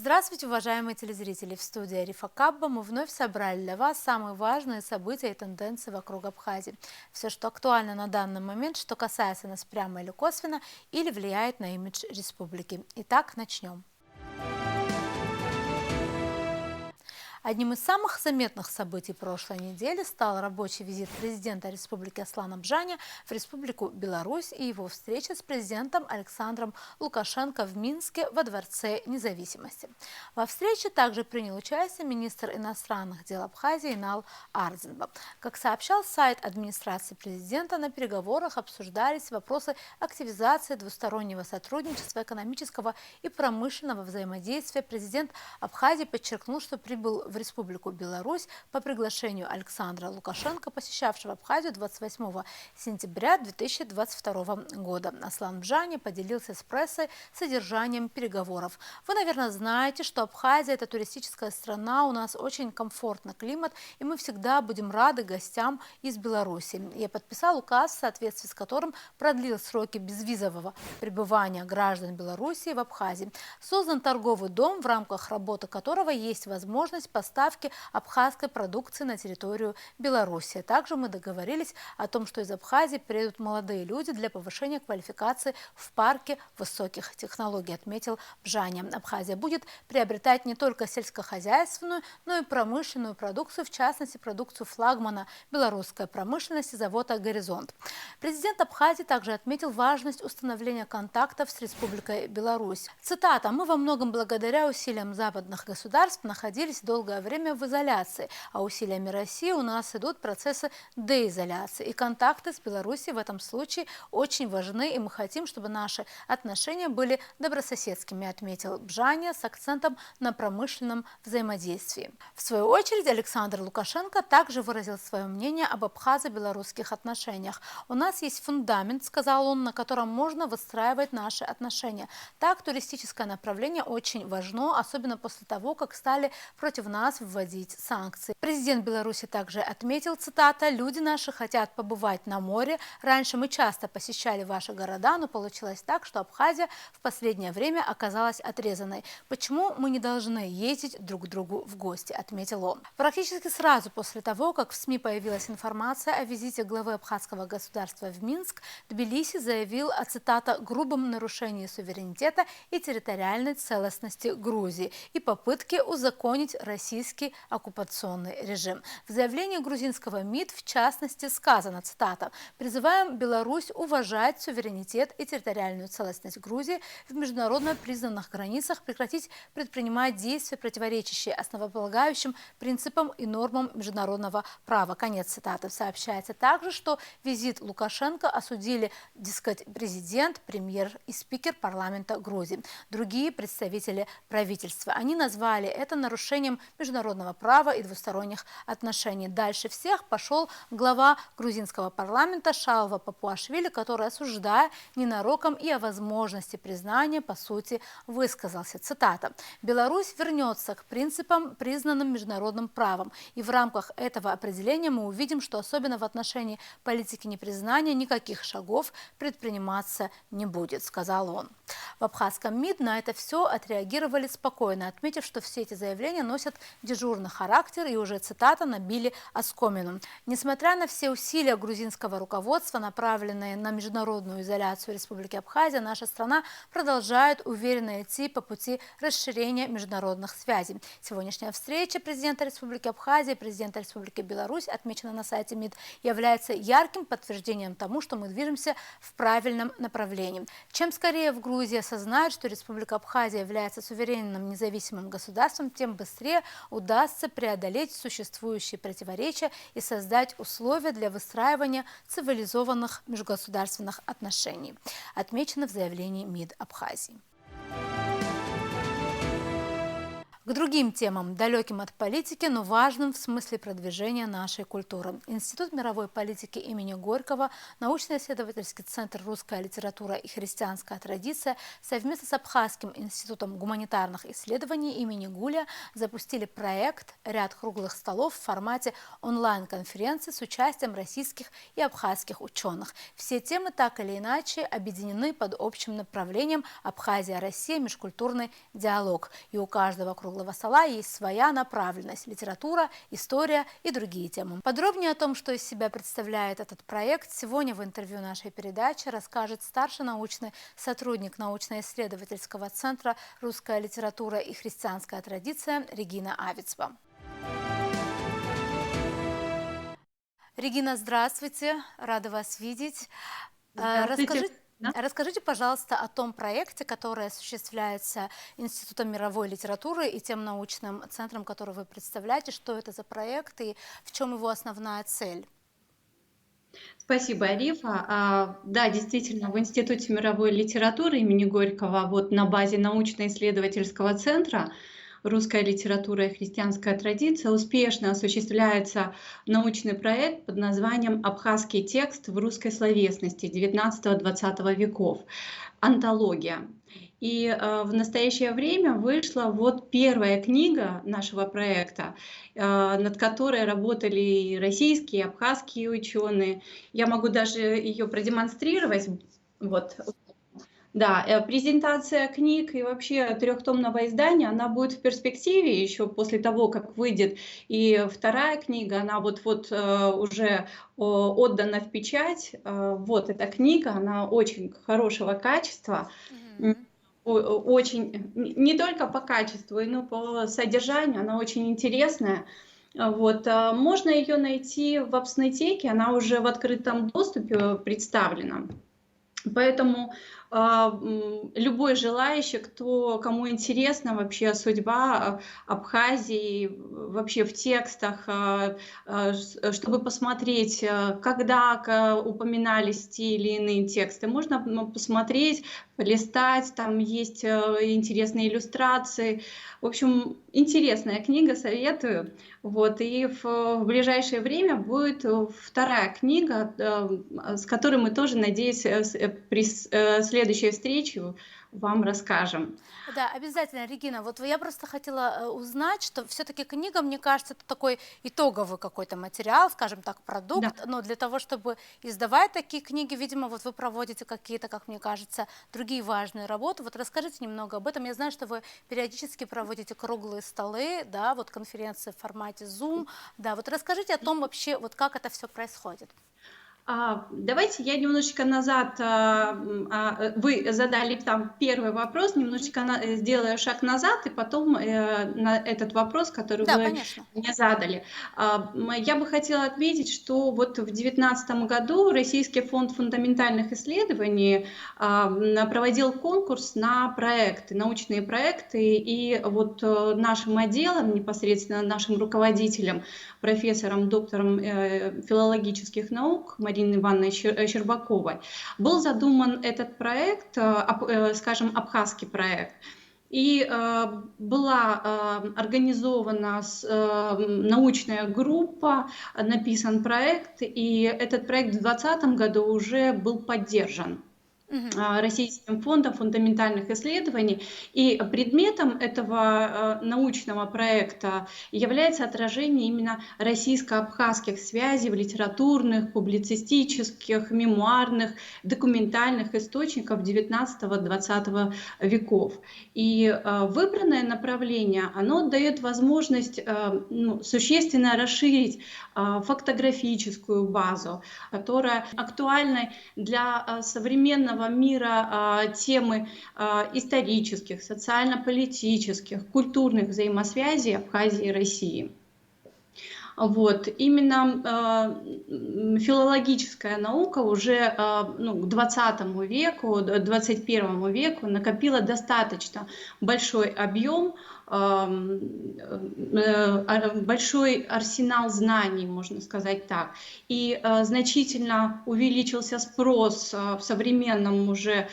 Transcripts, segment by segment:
Здравствуйте, уважаемые телезрители! В студии Арифа Кабба мы вновь собрали для вас самые важные события и тенденции вокруг Абхазии. Все, что актуально на данный момент, что касается нас прямо или косвенно, или влияет на имидж республики. Итак, начнем. Одним из самых заметных событий прошлой недели стал рабочий визит президента Республики Аслана Бжаня в Республику Беларусь и его встреча с президентом Александром Лукашенко в Минске во Дворце независимости. Во встрече также принял участие министр иностранных дел Абхазии Инал Ардзинба. Как сообщал сайт администрации президента, на переговорах обсуждались вопросы активизации двустороннего сотрудничества, экономического и промышленного взаимодействия. Президент Абхазии подчеркнул, что прибыл в Республику Беларусь по приглашению Александра Лукашенко, посещавшего Абхазию 28 сентября 2022 года. Аслан Бжани поделился с прессой содержанием переговоров. Вы, наверное, знаете, что Абхазия – это туристическая страна, у нас очень комфортный климат, и мы всегда будем рады гостям из Беларуси. Я подписал указ, в соответствии с которым продлил сроки безвизового пребывания граждан Беларуси в Абхазии. Создан торговый дом, в рамках работы которого есть возможность поставки абхазской продукции на территорию Беларуси. Также мы договорились о том, что из Абхазии приедут молодые люди для повышения квалификации в парке высоких технологий, отметил Бжаня. Абхазия будет приобретать не только сельскохозяйственную, но и промышленную продукцию, в частности продукцию флагмана белорусской промышленности завода «Горизонт». Президент Абхазии также отметил важность установления контактов с Республикой Беларусь. Цитата: «Мы во многом благодаря усилиям западных государств находились долгое время в изоляции, а усилиями России у нас идут процессы деизоляции. И контакты с Беларусью в этом случае очень важны, и мы хотим, чтобы наши отношения были добрососедскими», отметил Бжаня с акцентом на промышленном взаимодействии. В свою очередь Александр Лукашенко также выразил свое мнение об абхазо-белорусских отношениях. «У нас есть фундамент, — сказал он, — на котором можно выстраивать наши отношения. Так, туристическое направление очень важно, особенно после того, как стали против нас вводить санкции». Президент Беларуси также отметил, цитата: «Люди наши хотят побывать на море. Раньше мы часто посещали ваши города, но получилось так, что Абхазия в последнее время оказалась отрезанной. Почему мы не должны ездить друг к другу в гости?» отметил он. Практически сразу после того, как в СМИ появилась информация о визите главы абхазского государства в Минск, Тбилиси заявил о, цитата, «грубом нарушении суверенитета и территориальной целостности Грузии и попытке узаконить российский оккупационный режим». В заявлении грузинского МИД в частности сказано, цитата: «Призываем Беларусь уважать суверенитет и территориальную целостность Грузии в международно признанных границах, прекратить предпринимать действия, противоречащие основополагающим принципам и нормам международного права». Конец цитаты. Сообщается также, что визит Лукашенко осудили, дескать, президент, премьер и спикер парламента Грузии. Другие представители правительства. Они назвали это нарушением международного права и двусторонних отношений. Дальше всех пошел глава грузинского парламента Шалва Папуашвили, который, осуждая ненароком и о возможности признания, по сути, высказался. Цитата: «Беларусь вернется к принципам, признанным международным правом. И в рамках этого определения мы увидим, что особенно в отношении политики непризнания никаких шагов предприниматься не будет», сказал он. В абхазском МИД на это все отреагировали спокойно, отметив, что все эти заявления носят дежурный характер и уже, цитата, «набили оскомину». Несмотря на все усилия грузинского руководства, направленные на международную изоляцию Республики Абхазия, наша страна продолжает уверенно идти по пути расширения международных связей. Сегодняшняя встреча президента Республики Абхазия и президента Республики Беларусь, отмечена на сайте МИД, является ярким подтверждением тому, что мы движемся в правильном направлении. Чем скорее в Грузии осознают, что Республика Абхазия является суверенным независимым государством, тем быстрее удастся преодолеть существующие противоречия и создать условия для выстраивания цивилизованных межгосударственных отношений, отмечено в заявлении МИД Абхазии. К другим темам, далеким от политики, но важным в смысле продвижения нашей культуры. Институт мировой политики имени Горького, научно-исследовательский центр «Русская литература и христианская традиция» совместно с Абхазским институтом гуманитарных исследований имени Гуля запустили проект «Ряд круглых столов» в формате онлайн-конференции с участием российских и абхазских ученых. Все темы так или иначе объединены под общим направлением «Абхазия-Россия. Межкультурный диалог». И у каждого круглого стола есть своя направленность – литература, история и другие темы. Подробнее о том, что из себя представляет этот проект, сегодня в интервью нашей передачи расскажет старший научный сотрудник научно-исследовательского центра «Русская литература и христианская традиция» Регина Авицба. Регина, здравствуйте, рада вас видеть. Здравствуйте. Расскажите, пожалуйста, о том проекте, который осуществляется Институтом мировой литературы и тем научным центром, который вы представляете. Что это за проект и в чем его основная цель? Спасибо, Арифа. Да, действительно, в Институте мировой литературы имени Горького, вот на базе научно-исследовательского центра «Русская литература и христианская традиция» успешно осуществляется научный проект под названием «Абхазский текст в русской словесности XIX-XX веков. Антология». И в настоящее время вышла вот первая книга нашего проекта, над которой работали и российские, и абхазские ученые. Я могу даже ее продемонстрировать. Вот. Да, презентация книг и вообще трехтомного издания, она будет в перспективе еще после того, как выйдет и вторая книга, она вот-вот уже отдана в печать. Вот эта книга, она очень хорошего качества. Очень, не только по качеству, но по содержанию, она очень интересная. Вот, можно ее найти в Апснетеке, она уже в открытом доступе представлена. Поэтому любой желающий, кому интересна вообще судьба Абхазии, вообще в текстах, чтобы посмотреть, когда упоминались те или иные тексты, можно посмотреть, полистать, там есть интересные иллюстрации. В общем, интересная книга, советую. Вот, и в ближайшее время будет вторая книга, с которой мы тоже, надеюсь, при следующей встрече вам расскажем. Да, обязательно, Регина. Вот я просто хотела узнать, что все-таки книга, мне кажется, это такой итоговый какой-то материал, скажем так, продукт. Да. Но для того, чтобы издавать такие книги, видимо, вот вы проводите какие-то, как мне кажется, другие важные работы. Вот расскажите немного об этом. Я знаю, что вы периодически проводите круглые столы, да, вот конференции в формате Zoom. Да, вот расскажите о том вообще, вот как это все происходит. Давайте я немножечко назад, вы задали там первый вопрос, немножечко сделаю шаг назад, и потом на этот вопрос, который Да, вы конечно. мне задали. Я бы хотела отметить, что вот в 2019 году Российский фонд фундаментальных исследований проводил конкурс на проекты, научные проекты, и вот нашим отделом, непосредственно нашим руководителем, профессором, доктором филологических наук Мариной Ивановной Щербаковой, был задуман этот проект, скажем, абхазский проект. И была организована научная группа, написан проект, и этот проект в 2020 году уже был поддержан Российским фондом фундаментальных исследований. И предметом этого научного проекта является отражение именно российско-абхазских связей в литературных, публицистических, мемуарных, документальных источниках XIX-XX веков. И выбранное направление, оно дает возможность существенно расширить фактографическую базу, которая актуальна для современного мира, темы исторических, социально-политических, культурных взаимосвязей Абхазии и России. Вот. Именно филологическая наука уже к 20 веку, 21 веку накопила достаточно большой объем большой арсенал знаний, можно сказать так. И значительно увеличился спрос в современном уже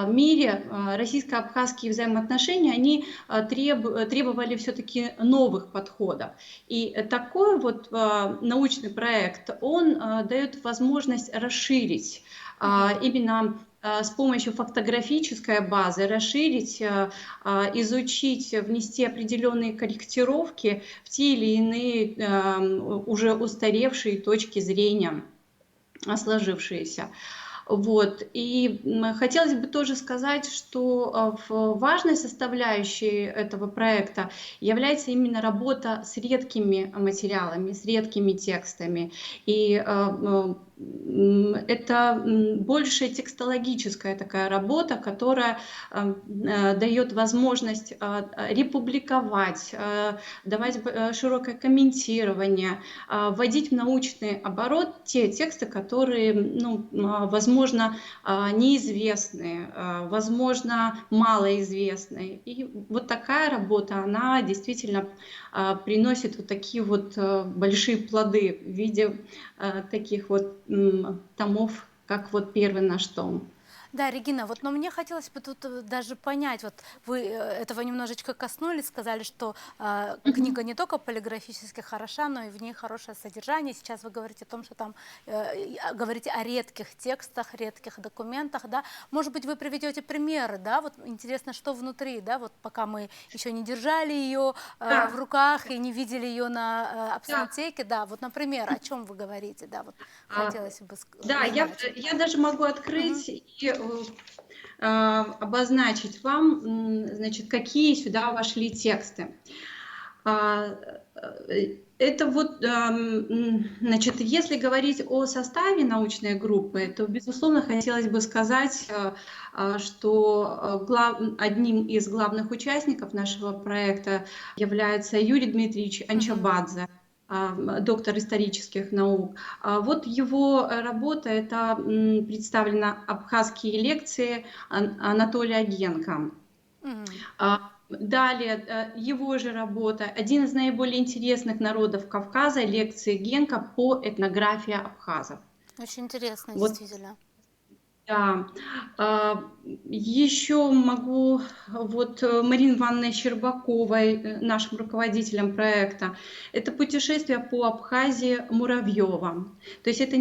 мире. Российско-абхазские взаимоотношения, они требовали все-таки новых подходов. И такой вот научный проект, он дает возможность расширить именно с помощью фактографической базы, расширить, изучить, внести определенные корректировки в те или иные уже устаревшие точки зрения, сложившиеся. Вот. И хотелось бы тоже сказать, что важной составляющей этого проекта является именно работа с редкими материалами, с редкими текстами. И это больше текстологическая такая работа, которая дает возможность републиковать, давать широкое комментирование, вводить в научный оборот те тексты, которые, возможно, неизвестны, возможно, малоизвестны. И вот такая работа, она действительно приносит вот такие вот большие плоды в виде таких вот томов, как вот первый наш том. Да, Регина, вот, но мне хотелось бы тут даже понять, вот вы этого немножечко коснулись, сказали, что книга не только полиграфически хороша, но и в ней хорошее содержание. Сейчас вы говорите о том, что там говорите о редких текстах, редких документах, да. Может быть, вы приведете примеры, да, вот интересно, что внутри, да, вот пока мы еще не держали ее Да, в руках и не видели ее на Апснотеке, да, вот, например, о чем вы говорите, да, вот да. хотелось бы Да, узнать. я даже могу открыть и обозначить вам, значит, какие сюда вошли тексты. Это вот, значит, если говорить о составе научной группы, то, безусловно, хотелось бы сказать, что одним из главных участников нашего проекта является Юрий Дмитриевич Анчабадзе, доктор исторических наук. Вот его работа, это представлена «Абхазские лекции» Анатолия Генка. Далее, его же работа, один из наиболее интересных народов Кавказа, лекции Генка по этнографии абхазов. Очень интересно, Вот. действительно. Да. Еще могу вот Марины Ивановной Щербаковой, нашим руководителем проекта, это путешествие по Абхазии Муравьева. То есть это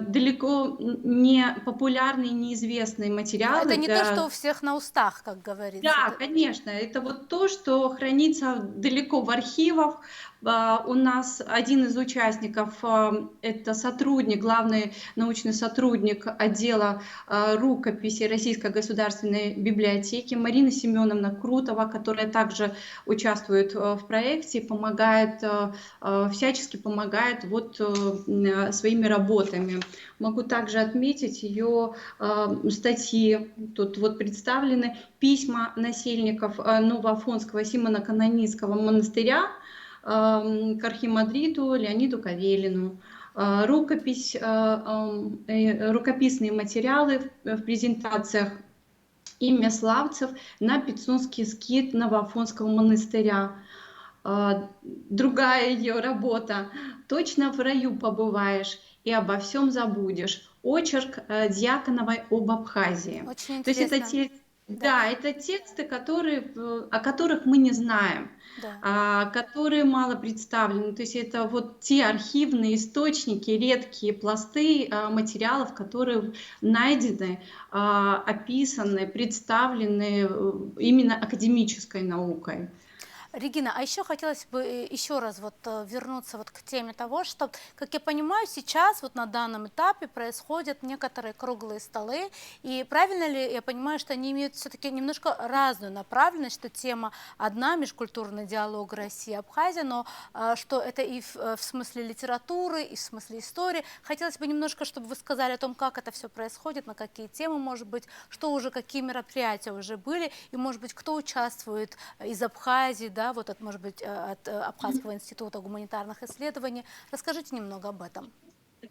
далеко не популярные, неизвестные материалы. Это не то, что у всех на устах, как говорится. Да, конечно, это вот то, что хранится далеко в архивах. У нас один из участников, это сотрудник, главный научный сотрудник отдела рукописи Российской государственной библиотеки Марина Семеновна Крутова, которая также участвует в проекте, помогает, всячески помогает вот своими работами. Могу также отметить ее статьи, тут вот представлены письма насельников Новоафонского Симона-Канонического монастыря к архимандриту Леониду Кавелину. Рукописные материалы в презентациях имя славцев на Пицунский скит Новоафонского монастыря. Другая ее работа «Точно в раю побываешь и обо всем забудешь». Очерк Дьяконовой об Абхазии. Очень То есть это интересно. это тексты, о которых мы не знаем, Да. которые мало представлены. То есть это вот те архивные источники, редкие пласты материалов, которые найдены, описаны, представлены именно академической наукой. Регина, а еще хотелось бы еще раз вот вернуться вот к теме того, что, как я понимаю, сейчас вот на данном этапе происходят некоторые круглые столы, и правильно ли я понимаю, что они имеют все-таки немножко разную направленность, что тема одна, межкультурный диалог Россия-Абхазия, но что это и в смысле литературы, и в смысле истории. Хотелось бы немножко, чтобы вы сказали о том, как это все происходит, на какие темы, может быть, что уже, какие мероприятия уже были, и, может быть, кто участвует из Абхазии, да, вот от, может быть, от Абхазского института гуманитарных исследований. Расскажите немного об этом.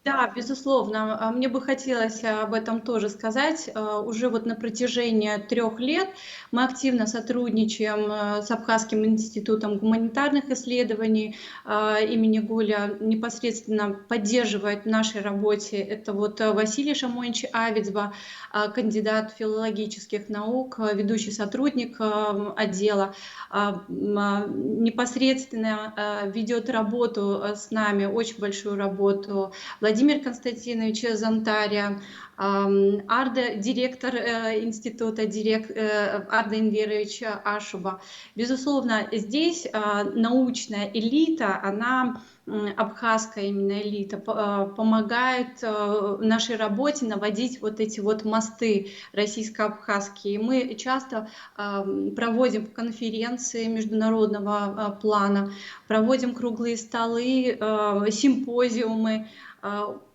Да, безусловно. Мне бы хотелось об этом тоже сказать. Уже вот на протяжении 3 лет мы активно сотрудничаем с Абхазским институтом гуманитарных исследований имени Гуля. Непосредственно поддерживает в нашей работе это вот Василий Шамонович Авицба, кандидат филологических наук, ведущий сотрудник отдела. Непосредственно ведет работу с нами, очень большую работу Владимир Константинович Зонтаря, директор института, Арда Инверович Ашуба. Безусловно, здесь научная элита, она абхазская именно элита, помогает нашей работе наводить вот эти вот мосты российско-абхазские. Мы часто проводим конференции международного плана, проводим круглые столы, симпозиумы.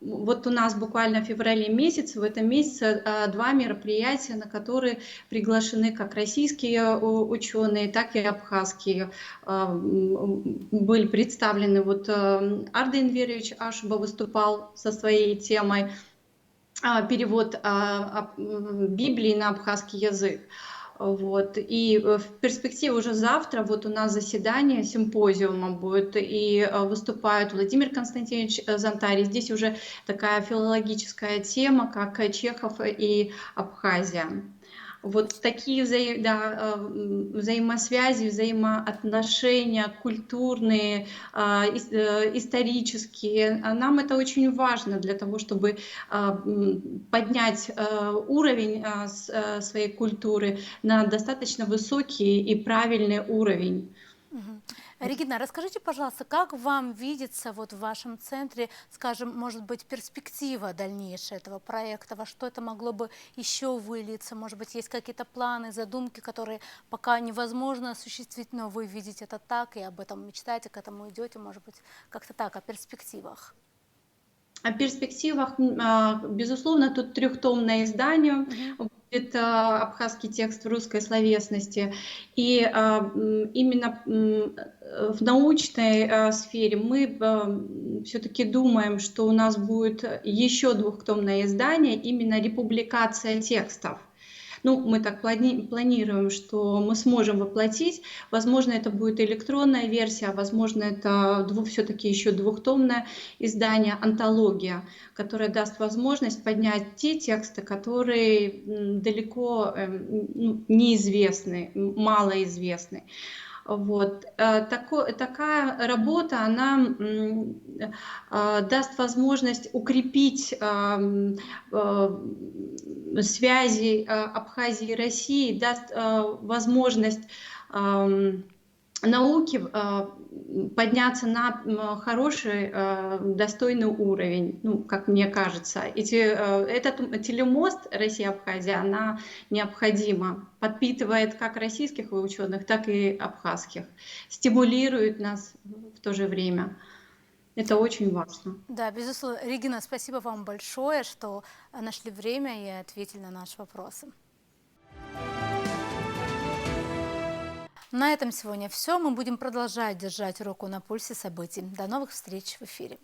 Вот у нас буквально в феврале месяце, в этом месяце 2 мероприятия, на которые приглашены как российские ученые, так и абхазские. Были представлены, вот Арда Инверович Ашуба выступал со своей темой перевод Библии на абхазский язык. Вот. И в перспективе уже завтра вот у нас заседание симпозиума будет, и выступают Владимир Константинович Зонтарий. Здесь уже такая филологическая тема, как Чехов и Абхазия. Вот такие взаимосвязи, взаимоотношения культурные, исторические. Нам это очень важно для того, чтобы поднять уровень своей культуры на достаточно высокий и правильный уровень. Мгм. Регина, расскажите, пожалуйста, как вам видится вот в вашем центре, скажем, может быть, перспектива дальнейшая этого проекта, во что это могло бы еще вылиться? Может быть, есть какие-то планы, задумки, которые пока невозможно осуществить, но вы видите это так и об этом мечтаете, к этому идете, может быть, как-то так, о перспективах? О перспективах, безусловно, тут трехтомное издание, Мгм. будет абхазский текст в русской словесности. И именно в научной сфере мы все-таки думаем, что у нас будет еще двухтомное издание, именно републикация текстов. Ну, мы так планируем, что мы сможем воплотить. Возможно, это будет электронная версия, а возможно, это все-таки еще двухтомное издание, антология, которая даст возможность поднять те тексты, которые далеко неизвестны, малоизвестны. Вот. Такая работа, она даст возможность укрепить связи Абхазии и России, даст возможность науки подняться на хороший, достойный уровень, ну, как мне кажется. Этот телемост Россия-Абхазия, она необходима, подпитывает как российских ученых, так и абхазских, стимулирует нас в то же время. Это очень важно. Да, безусловно. Регина, спасибо вам большое, что нашли время и ответили на наши вопросы. На этом сегодня все. Мы будем продолжать держать руку на пульсе событий. До новых встреч в эфире.